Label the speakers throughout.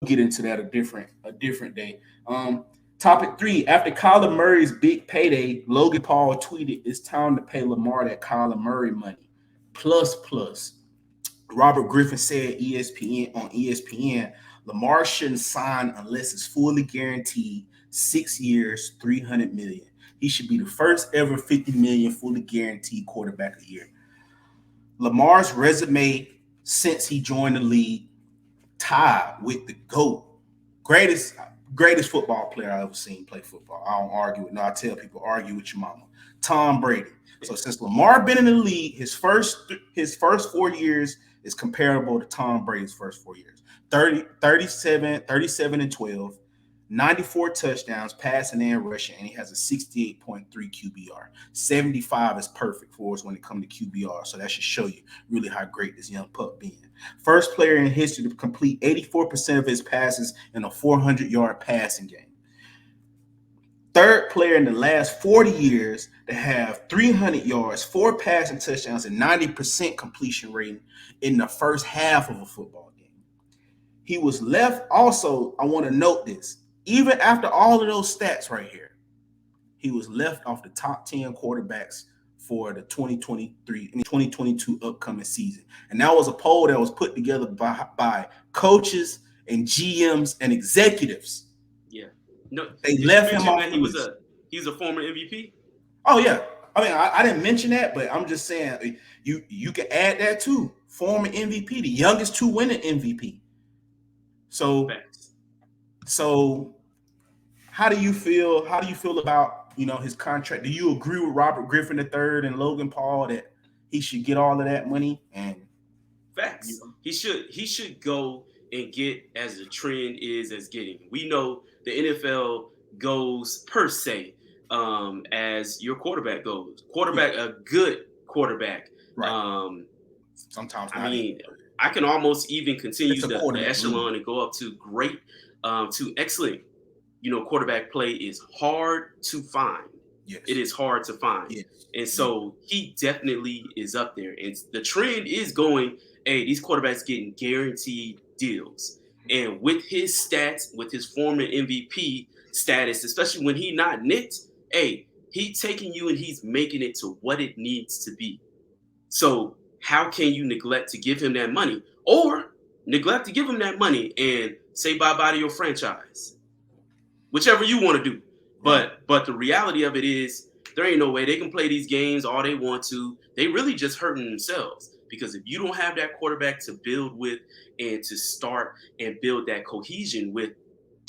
Speaker 1: get into that a different day. Topic three: after Kyler Murray's big payday, Logan Paul tweeted, "It's time to pay Lamar that Kyler Murray money, plus plus." Robert Griffin said ESPN, Lamar shouldn't sign unless it's fully guaranteed, 6 years, 300 million. He should be the first ever 50 million fully guaranteed quarterback a year. Lamar's resume since he joined the league tied with the GOAT, greatest greatest football player I ever seen play football. I don't argue with. No, I tell people argue with your mama. Tom Brady. So since Lamar been in the league, his first 4 years is comparable to Tom Brady's first 4 years. 37 and 12, 94 touchdowns, passing and rushing, and he has a 68.3 QBR. 75 is perfect for us when it comes to QBR. So that should show you really how great this young pup being. First player in history to complete 84% of his passes in a 400-yard passing game. Third player in the last 40 years to have 300 yards, 4 passing touchdowns, and 90% completion rating in the first half of a football game. He was left also, I want to note this, even after all of those stats right here, he was left off the top 10 quarterbacks for the 2022 upcoming season. And that was a poll that was put together by coaches and GMs and executives.
Speaker 2: Yeah. No,
Speaker 1: they left him off.
Speaker 2: That he's a former MVP.
Speaker 1: Oh yeah, I mean I didn't mention that, but I'm just saying you can add that too. Former MVP, the youngest to win an MVP. So how do you feel? How do you feel about his contract? Do you agree with Robert Griffin III and Logan Paul that he should get all of that money? And
Speaker 2: facts, he should go and get as the trend is as getting. We know the NFL goes per se as your quarterback goes. A good quarterback.
Speaker 1: Right. Sometimes
Speaker 2: I mean, I can almost even continue the echelon and go up to great to excellent. Quarterback play is hard to find.
Speaker 1: Yes.
Speaker 2: It is hard to find.
Speaker 1: Yes.
Speaker 2: And so he definitely is up there. And the trend is going, hey, these quarterbacks getting guaranteed deals. And with his stats, with his former MVP status, especially when he not nicked, hey, he's taking you and he's making it to what it needs to be. So how can you neglect to give him that money? Or neglect to give him that money and say bye-bye to your franchise? Whichever you want to do. But the reality of it is there ain't no way they can play these games all they want to. They really just hurting themselves. Because if you don't have that quarterback to build with and to start and build that cohesion with,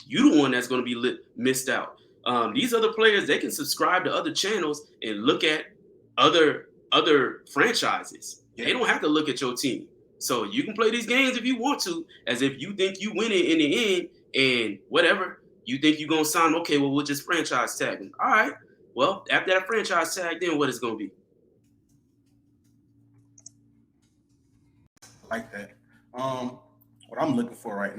Speaker 2: you the one that's going to be missed out. These other players, they can subscribe to other channels and look at other franchises. Yeah. They don't have to look at your team. So you can play these games if you want to, as if you think you win it in the end and whatever. You think you're going to sign, okay, well, we'll just franchise tag him. All right. Well, after that franchise tag, then what is it going to be?
Speaker 1: Like that. What I'm looking for right now.